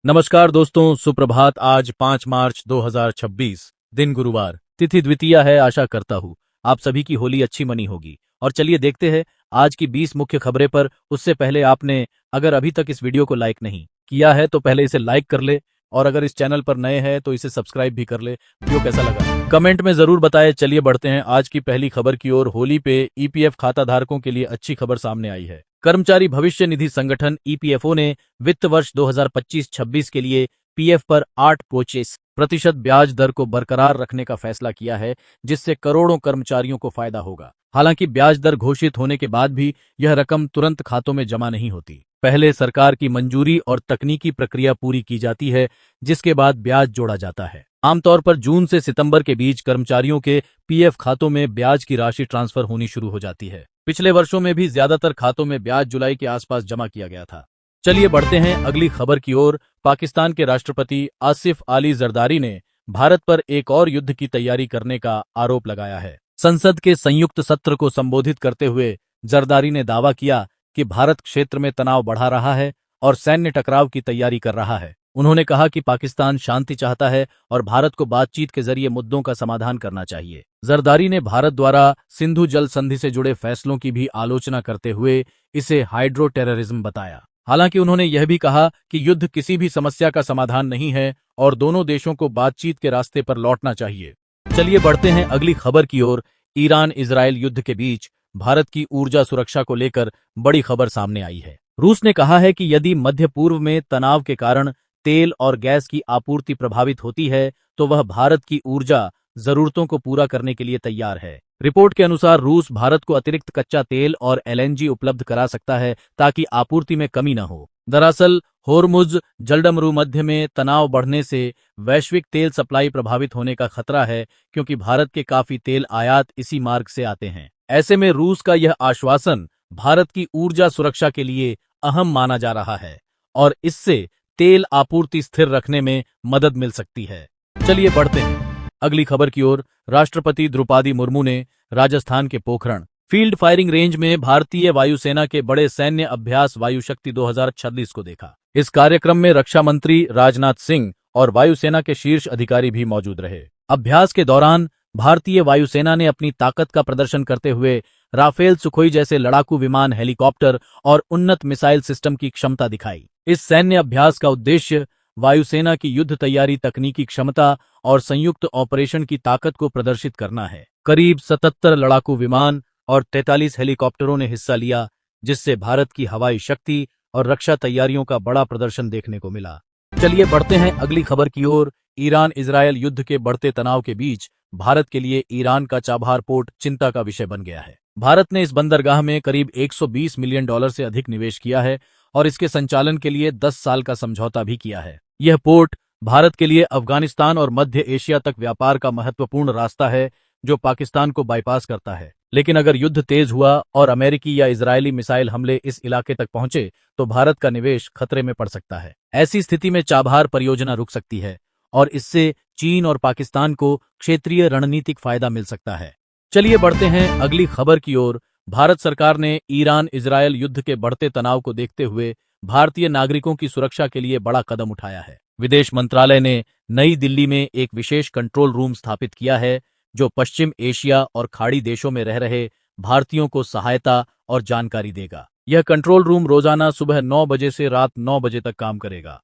नमस्कार दोस्तों, सुप्रभात। आज 5 मार्च 2026, दिन गुरुवार, तिथि द्वितीया है। आशा करता हूँ आप सभी की होली अच्छी मनी होगी। और चलिए देखते हैं आज की 20 मुख्य खबरें। पर उससे पहले आपने अगर अभी तक इस वीडियो को लाइक नहीं किया है तो पहले इसे लाइक कर ले, और अगर इस चैनल पर नए हैं तो इसे सब्सक्राइब भी कर ले। वीडियो कैसा लगा कमेंट में जरूर बताएं। चलिए बढ़ते हैं आज की पहली खबर की ओर। होली पे ईपीएफ खाता धारकों के लिए अच्छी खबर सामने आई है। कर्मचारी भविष्य निधि संगठन ईपीएफओ ने वित्त वर्ष 2025-26 के लिए पीएफ पर 8.25% ब्याज दर को बरकरार रखने का फैसला किया है, जिससे करोड़ों कर्मचारियों को फायदा होगा। हालांकि ब्याज दर घोषित होने के बाद भी यह रकम तुरंत खातों में जमा नहीं होती। पहले सरकार की मंजूरी और तकनीकी प्रक्रिया पूरी की जाती है, जिसके बाद ब्याज जोड़ा जाता है। आमतौर पर जून से सितंबर के बीच कर्मचारियों के पीएफ खातों में ब्याज की राशि ट्रांसफर होनी शुरू हो जाती है। पिछले वर्षों में भी ज्यादातर खातों में ब्याज जुलाई के आसपास जमा किया गया था। चलिए बढ़ते हैं अगली खबर की ओर। पाकिस्तान के राष्ट्रपति आसिफ अली जरदारी ने भारत पर एक और युद्ध की तैयारी करने का आरोप लगाया है। संसद के संयुक्त सत्र को संबोधित करते हुए जरदारी ने दावा किया कि भारत क्षेत्र में तनाव बढ़ा रहा है और सैन्य टकराव की तैयारी कर रहा है। उन्होंने कहा कि पाकिस्तान शांति चाहता है और भारत को बातचीत के जरिए मुद्दों का समाधान करना चाहिए। जरदारी ने भारत द्वारा सिंधु जल संधि से जुड़े फैसलों की भी आलोचना करते हुए इसे हाइड्रो टेररिज्म बताया। हालांकि उन्होंने यह भी कहा कि युद्ध किसी भी समस्या का समाधान नहीं है और दोनों देशों को बातचीत के रास्ते पर लौटना चाहिए। चलिए बढ़ते हैं अगली खबर की ओर। ईरान इजरायल युद्ध के बीच भारत की ऊर्जा सुरक्षा को लेकर बड़ी खबर सामने आई है। रूस ने कहा है कि यदि मध्य पूर्व में तनाव के कारण तेल और गैस की आपूर्ति प्रभावित होती है तो वह भारत की ऊर्जा जरूरतों को पूरा करने के लिए तैयार है। रिपोर्ट के अनुसार रूस भारत को अतिरिक्त कच्चा तेल और एलएनजी उपलब्ध करा सकता है ताकि आपूर्ति में कमी न हो। दरअसल होर्मुज जलडमरू मध्य में तनाव बढ़ने से वैश्विक तेल सप्लाई प्रभावित होने का खतरा है, क्योंकि भारत के काफी तेल आयात इसी मार्ग से आते हैं। ऐसे में रूस का यह आश्वासन भारत की ऊर्जा सुरक्षा के लिए अहम माना जा रहा है और इससे तेल आपूर्ति स्थिर रखने में मदद मिल सकती है। चलिए बढ़ते हैं अगली खबर की ओर। राष्ट्रपति द्रौपदी मुर्मू ने राजस्थान के पोखरण फील्ड फायरिंग रेंज में भारतीय वायुसेना के बड़े सैन्य अभ्यास वायुशक्ति 2026 को देखा। इस कार्यक्रम में रक्षा मंत्री राजनाथ सिंह और वायुसेना के शीर्ष अधिकारी भी मौजूद रहे। अभ्यास के दौरान भारतीय वायुसेना ने अपनी ताकत का प्रदर्शन करते हुए राफेल सुखोई जैसे लड़ाकू विमान, हेलीकॉप्टर और उन्नत मिसाइल सिस्टम की क्षमता दिखाई। इस सैन्य अभ्यास का उद्देश्य वायुसेना की युद्ध तैयारी, तकनीकी क्षमता और संयुक्त ऑपरेशन की ताकत को प्रदर्शित करना है। करीब 77 लड़ाकू विमान और 43 हेलीकॉप्टरों ने हिस्सा लिया, जिससे भारत की हवाई शक्ति और रक्षा तैयारियों का बड़ा प्रदर्शन देखने को मिला। चलिए बढ़ते हैं अगली खबर की ओर। ईरान इजरायल युद्ध के बढ़ते तनाव के बीच भारत के लिए ईरान का चाबहार पोर्ट चिंता का विषय बन गया है। भारत ने इस बंदरगाह में करीब $120 मिलियन से अधिक निवेश किया है और इसके संचालन के लिए 10 साल का समझौता भी किया है। यह पोर्ट भारत के लिए अफगानिस्तान और मध्य एशिया तक व्यापार का महत्वपूर्ण रास्ता है, जो पाकिस्तान को बाईपास करता है। लेकिन अगर युद्ध तेज हुआ और अमेरिकी या इजरायली मिसाइल हमले इस इलाके तक पहुंचे तो भारत का निवेश खतरे में पड़ सकता है। ऐसी स्थिति में चाबहार परियोजना रुक सकती है और इससे चीन और पाकिस्तान को क्षेत्रीय रणनीतिक फायदा मिल सकता है। चलिए बढ़ते हैं अगली खबर की ओर। भारत सरकार ने ईरान इजरायल युद्ध के बढ़ते तनाव को देखते हुए भारतीय नागरिकों की सुरक्षा के लिए बड़ा कदम उठाया है। विदेश मंत्रालय ने नई दिल्ली में एक विशेष कंट्रोल रूम स्थापित किया है, जो पश्चिम एशिया और खाड़ी देशों में रह रहे भारतीयों को सहायता और जानकारी देगा। यह कंट्रोल रूम रोजाना सुबह 9 बजे से रात 9 बजे तक काम करेगा।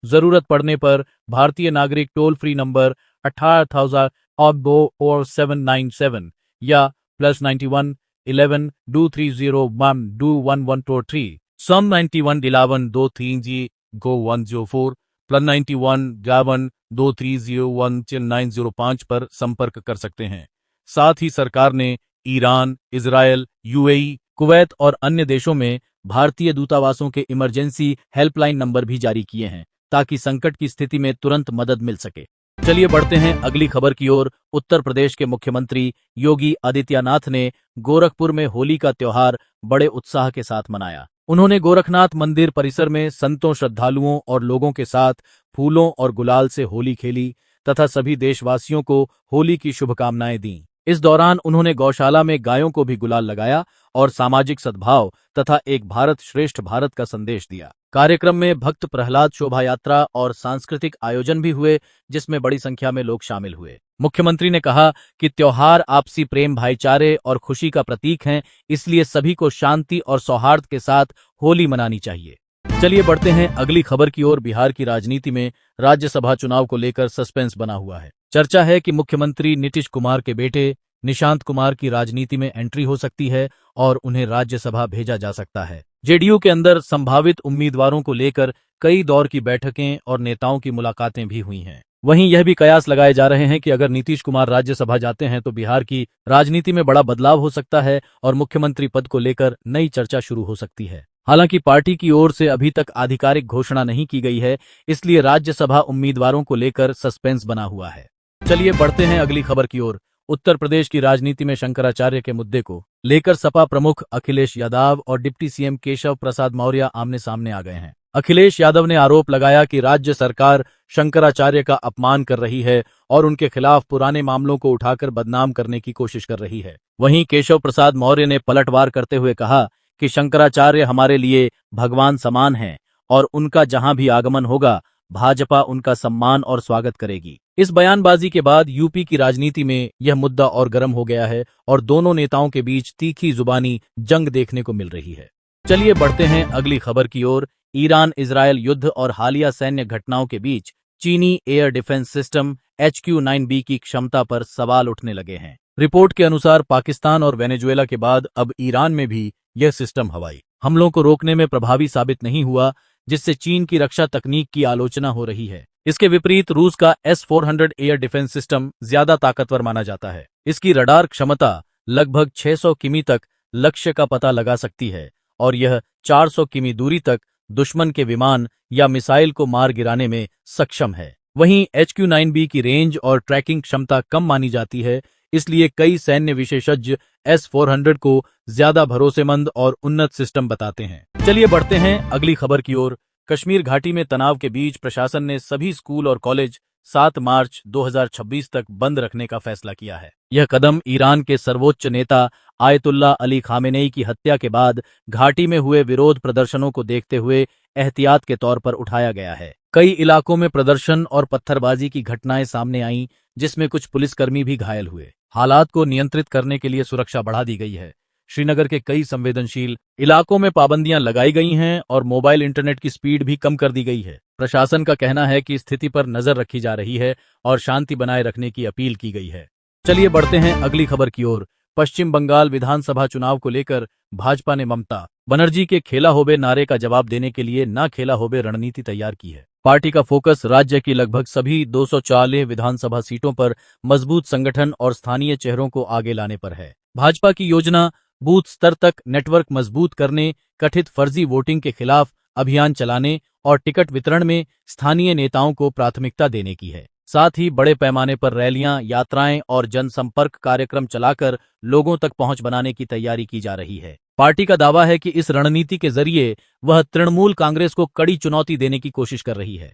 जरूरत पड़ने पर भारतीय नागरिक टोल फ्री नंबर 18,797 या +91 11 2301 2123 सम 91 11 23 go 104 +91 11 2301 905 पर संपर्क कर सकते हैं। साथ ही सरकार ने ईरान, इजरायल, यूएई, कुवैत और अन्य देशों में भारतीय दूतावासों के इमरजेंसी हेल्पलाइन नंबर भी जारी किए हैं, ताकि संकट की स्थिति में तुरंत मदद मिल सके। चलिए बढ़ते हैं अगली खबर की ओर। उत्तर प्रदेश के मुख्यमंत्री योगी आदित्यनाथ ने गोरखपुर में होली का त्योहार बड़े उत्साह के साथ मनाया। उन्होंने गोरखनाथ मंदिर परिसर में संतों, श्रद्धालुओं और लोगों के साथ फूलों और गुलाल से होली खेली तथा सभी देशवासियों को होली की शुभकामनाएं दी। इस दौरान उन्होंने गौशाला में गायों को भी गुलाल लगाया और सामाजिक सद्भाव तथा एक भारत श्रेष्ठ भारत का संदेश दिया। कार्यक्रम में भक्त प्रहलाद शोभा यात्रा और सांस्कृतिक आयोजन भी हुए, जिसमें बड़ी संख्या में लोग शामिल हुए। मुख्यमंत्री ने कहा कि त्योहार आपसी प्रेम, भाईचारे और खुशी का प्रतीक हैं, इसलिए सभी को शांति और सौहार्द के साथ होली मनानी चाहिए। चलिए बढ़ते हैं अगली खबर की ओर। बिहार की राजनीति में राज्यसभा चुनाव को लेकर सस्पेंस बना हुआ है। चर्चा है कि मुख्यमंत्री नीतीश कुमार के बेटे निशांत कुमार की राजनीति में एंट्री हो सकती है और उन्हें राज्यसभा भेजा जा सकता है। जेडीयू के अंदर संभावित उम्मीदवारों को लेकर कई दौर की बैठकें और नेताओं की मुलाकातें भी हुई हैं। वहीं यह भी कयास लगाए जा रहे हैं कि अगर नीतीश कुमार राज्यसभा जाते हैं तो बिहार की राजनीति में बड़ा बदलाव हो सकता है और मुख्यमंत्री पद को लेकर नई चर्चा शुरू हो सकती है। हालांकि पार्टी की ओर से अभी तक आधिकारिक घोषणा नहीं की गई है, इसलिए राज्यसभा उम्मीदवारों को लेकर सस्पेंस बना हुआ है। चलिए बढ़ते हैं अगली खबर की ओर। उत्तर प्रदेश की राजनीति में शंकराचार्य के मुद्दे को लेकर सपा प्रमुख अखिलेश यादव और डिप्टी सीएम केशव प्रसाद मौर्य आमने सामने आ गए हैं। अखिलेश यादव ने आरोप लगाया कि राज्य सरकार शंकराचार्य का अपमान कर रही है और उनके खिलाफ पुराने मामलों को उठाकर बदनाम करने की कोशिश कर रही है। वहीं केशव प्रसाद मौर्य ने पलटवार करते हुए कहा कि शंकराचार्य हमारे लिए भगवान समान हैं और उनका जहां भी आगमन होगा, भाजपा उनका सम्मान और स्वागत करेगी। इस बयानबाजी के बाद यूपी की राजनीति में यह मुद्दा और गर्म हो गया है और दोनों नेताओं के बीच तीखी जुबानी जंग देखने को मिल रही है। चलिए बढ़ते हैं अगली खबर की ओर। ईरान इजरायल युद्ध और हालिया सैन्य घटनाओं के बीच चीनी एयर डिफेंस सिस्टम HQ-9B की क्षमता पर सवाल उठने लगे हैं। रिपोर्ट के अनुसार पाकिस्तान और वेनेजुएला के बाद अब ईरान में भी यह सिस्टम हवाई हमलों को रोकने में प्रभावी साबित नहीं हुआ, जिससे चीन की रक्षा तकनीक की आलोचना हो रही है। इसके विपरीत रूस का S-400 एयर डिफेंस सिस्टम ज्यादा ताकतवर माना जाता है। इसकी रडार क्षमता लगभग 600 किमी तक लक्ष्य का पता लगा सकती है और यह 400 किमी दूरी तक दुश्मन के विमान या मिसाइल को मार गिराने में सक्षम है। वहीं HQ-9B की रेंज और ट्रैकिंग क्षमता कम मानी जाती है, इसलिए कई सैन्य विशेषज्ञ S-400 को ज्यादा भरोसेमंद और उन्नत सिस्टम बताते हैं। चलिए बढ़ते हैं अगली खबर की ओर। कश्मीर घाटी में तनाव के बीच प्रशासन ने सभी स्कूल और कॉलेज 7 मार्च 2026 तक बंद रखने का फैसला किया है। यह कदम ईरान के सर्वोच्च नेता आयतुल्ला अली खामेनेई की हत्या के बाद घाटी में हुए विरोध प्रदर्शनों को देखते हुए एहतियात के तौर पर उठाया गया है। कई इलाकों में प्रदर्शन और पत्थरबाजी की घटनाएं सामने आईं, जिसमें कुछ पुलिसकर्मी भी घायल हुए। हालात को नियंत्रित करने के लिए सुरक्षा बढ़ा दी गई है। श्रीनगर के कई संवेदनशील इलाकों में पाबंदियां लगाई गई हैं और मोबाइल इंटरनेट की स्पीड भी कम कर दी गई है। प्रशासन का कहना है कि स्थिति पर नजर रखी जा रही है और शांति बनाए रखने की अपील की गई है। चलिए बढ़ते हैं अगली खबर की ओर। पश्चिम बंगाल विधानसभा चुनाव को लेकर भाजपा ने ममता बनर्जी के खेला होबे नारे का जवाब देने के लिए ना खेला होबे रणनीति तैयार की है। पार्टी का फोकस राज्य की लगभग सभी 240 विधानसभा सीटों पर मजबूत संगठन और स्थानीय चेहरों को आगे लाने पर है। भाजपा की योजना बूथ स्तर तक नेटवर्क मजबूत करने, कथित फर्जी वोटिंग के खिलाफ अभियान चलाने और टिकट वितरण में स्थानीय नेताओं को प्राथमिकता देने की है। साथ ही बड़े पैमाने पर रैलियां, यात्राएं और जनसंपर्क कार्यक्रम चलाकर लोगों तक पहुंच बनाने की तैयारी की जा रही है। पार्टी का दावा है कि इस रणनीति के जरिए वह तृणमूल कांग्रेस को कड़ी चुनौती देने की कोशिश कर रही है।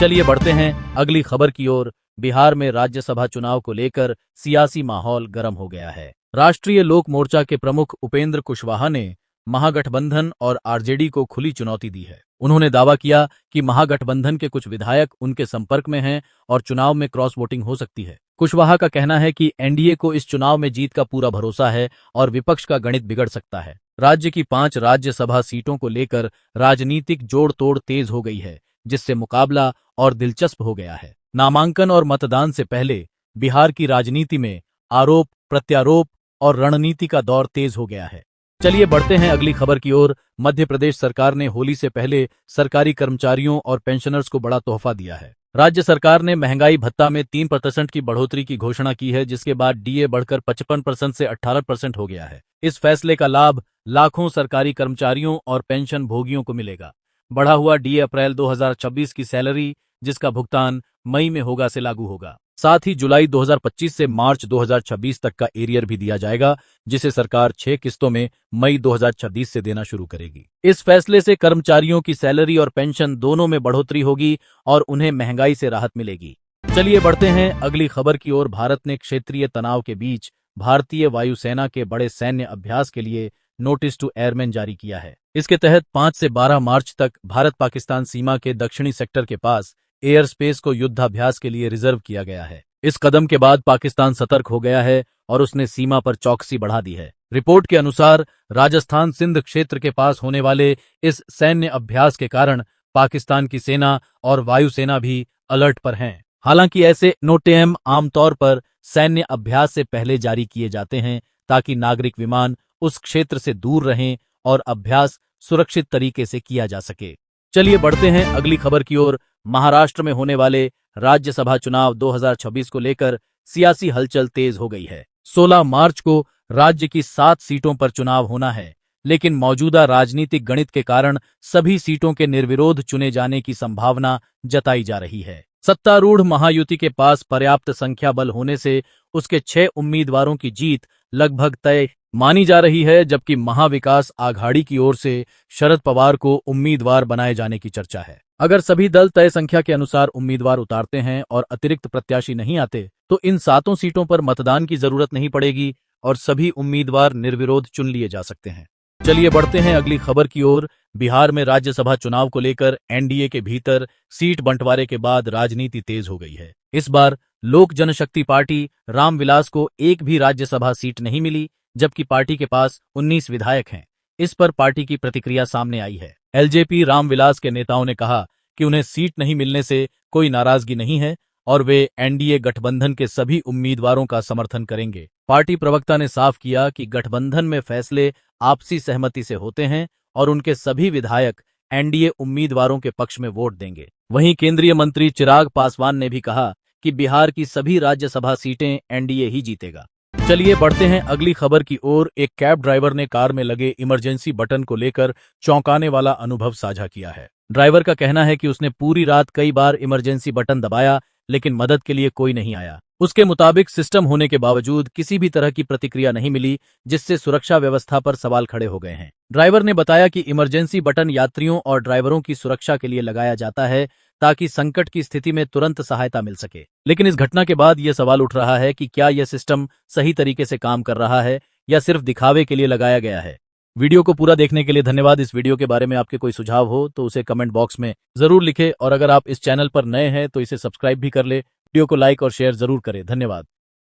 चलिए बढ़ते हैं अगली खबर की ओर। बिहार में राज्यसभा चुनाव को लेकर सियासी माहौल गर्म हो गया है। राष्ट्रीय लोक मोर्चा के प्रमुख उपेंद्र कुशवाहा ने महागठबंधन और आरजेडी को खुली चुनौती दी है। उन्होंने दावा किया कि महागठबंधन के कुछ विधायक उनके संपर्क में हैं और चुनाव में क्रॉस वोटिंग हो सकती है। कुशवाहा का कहना है कि एनडीए को इस चुनाव में जीत का पूरा भरोसा है और विपक्ष का गणित बिगड़ सकता है। राज्य की 5 राज्यसभा सीटों को लेकर राजनीतिक जोड़ तोड़ तेज हो गई है, जिससे मुकाबला और दिलचस्प हो गया है। नामांकन और मतदान से पहले बिहार की राजनीति में आरोप प्रत्यारोप और रणनीति का दौर तेज हो गया है। चलिए बढ़ते हैं अगली खबर की ओर। मध्य प्रदेश सरकार ने होली से पहले सरकारी कर्मचारियों और पेंशनर्स को बड़ा तोहफा दिया है। राज्य सरकार ने महंगाई भत्ता में 3% की बढ़ोतरी की घोषणा की है, जिसके बाद डीए बढ़कर 55% से 18% हो गया है। इस फैसले का लाभ लाखों सरकारी कर्मचारियों और पेंशन भोगियों को मिलेगा। बढ़ा हुआ डीए अप्रैल 2026 की सैलरी, जिसका भुगतान मई में होगा, से लागू होगा। साथ ही जुलाई 2025 से मार्च 2026 तक का एरियर भी दिया जाएगा, जिसे सरकार 6 किस्तों में मई 2026 से देना शुरू करेगी। इस फैसले से कर्मचारियों की सैलरी और पेंशन दोनों में बढ़ोतरी होगी और उन्हें महंगाई से राहत मिलेगी। चलिए बढ़ते हैं अगली खबर की ओर। भारत ने क्षेत्रीय तनाव के बीच भारतीय वायुसेना के बड़े सैन्य अभ्यास के लिए नोटिस टू एयरमैन जारी किया है। इसके तहत 5 से 12 मार्च तक भारत पाकिस्तान सीमा के दक्षिणी सेक्टर के पास एयर स्पेस को युद्धाभ्यास के लिए रिजर्व किया गया है। इस कदम के बाद पाकिस्तान सतर्क हो गया है और उसने सीमा पर चौकसी बढ़ा दी है। रिपोर्ट के अनुसार राजस्थान सिंध क्षेत्र के पास होने वाले इस सैन्य अभ्यास के कारण पाकिस्तान की सेना और वायुसेना भी अलर्ट पर हैं। हालांकि ऐसे नोटेम आमतौर पर सैन्य अभ्यास से पहले जारी किए जाते हैं ताकि नागरिक विमान उस क्षेत्र से दूर रहें और अभ्यास सुरक्षित तरीके से किया जा सके। चलिए बढ़ते हैं अगली खबर की ओर। महाराष्ट्र में होने वाले राज्यसभा चुनाव 2026 को लेकर सियासी हलचल तेज हो गई है। 16 मार्च को राज्य की 7 सीटों पर चुनाव होना है, लेकिन मौजूदा राजनीतिक गणित के कारण सभी सीटों के निर्विरोध चुने जाने की संभावना जताई जा रही है। सत्तारूढ़ महायुति के पास पर्याप्त संख्या बल होने से उसके 6 उम्मीदवारों की जीत लगभग तय मानी जा रही है, जबकि महाविकास आघाड़ी की ओर से शरद पवार को उम्मीदवार बनाए जाने की चर्चा है। अगर सभी दल तय संख्या के अनुसार उम्मीदवार उतारते हैं और अतिरिक्त प्रत्याशी नहीं आते, तो इन 7 सीटों पर मतदान की जरूरत नहीं पड़ेगी और सभी उम्मीदवार निर्विरोध चुन लिए जा सकते हैं। चलिए बढ़ते हैं अगली खबर की ओर। बिहार में राज्यसभा चुनाव को लेकर एनडीए के भीतर सीट बंटवारे के बाद राजनीति तेज हो गई है। इस बार लोक जनशक्ति पार्टी रामविलास को एक भी राज्यसभा सीट नहीं मिली, जबकि पार्टी के पास 19 विधायक हैं। इस पर पार्टी की प्रतिक्रिया सामने आई है। एलजेपी रामविलास के नेताओं ने कहा कि उन्हें सीट नहीं मिलने से कोई नाराजगी नहीं है और वे एनडीए गठबंधन के सभी उम्मीदवारों का समर्थन करेंगे। पार्टी प्रवक्ता ने साफ किया कि गठबंधन में फैसले आपसी सहमति से होते हैं और उनके सभी विधायक एनडीए उम्मीदवारों के पक्ष में वोट देंगे। वहीं केंद्रीय मंत्री चिराग पासवान ने भी कहा कि बिहार की सभी राज्यसभा सीटें एनडीए ही जीतेगा। चलिए बढ़ते हैं अगली खबर की ओर। एक कैब ड्राइवर ने कार में लगे इमरजेंसी बटन को लेकर चौंकाने वाला अनुभव साझा किया है। ड्राइवर का कहना है कि उसने पूरी रात कई बार इमरजेंसी बटन दबाया, लेकिन मदद के लिए कोई नहीं आया। उसके मुताबिक सिस्टम होने के बावजूद किसी भी तरह की प्रतिक्रिया नहीं मिली, जिससे सुरक्षा व्यवस्था पर सवाल खड़े हो गए हैं। ड्राइवर ने बताया कि इमरजेंसी बटन यात्रियों और ड्राइवरों की सुरक्षा के लिए लगाया जाता है ताकि संकट की स्थिति में तुरंत सहायता मिल सके। लेकिन इस घटना के बाद यह सवाल उठ रहा है कि क्या यह सिस्टम सही तरीके से काम कर रहा है या सिर्फ दिखावे के लिए लगाया गया है। वीडियो को पूरा देखने के लिए धन्यवाद। इस वीडियो के बारे में आपके कोई सुझाव हो तो उसे कमेंट बॉक्स में जरूर लिखें और अगर आप इस चैनल पर नए हैं तो इसे सब्सक्राइब भी कर ले। वीडियो को लाइक और शेयर जरूर करें। धन्यवाद।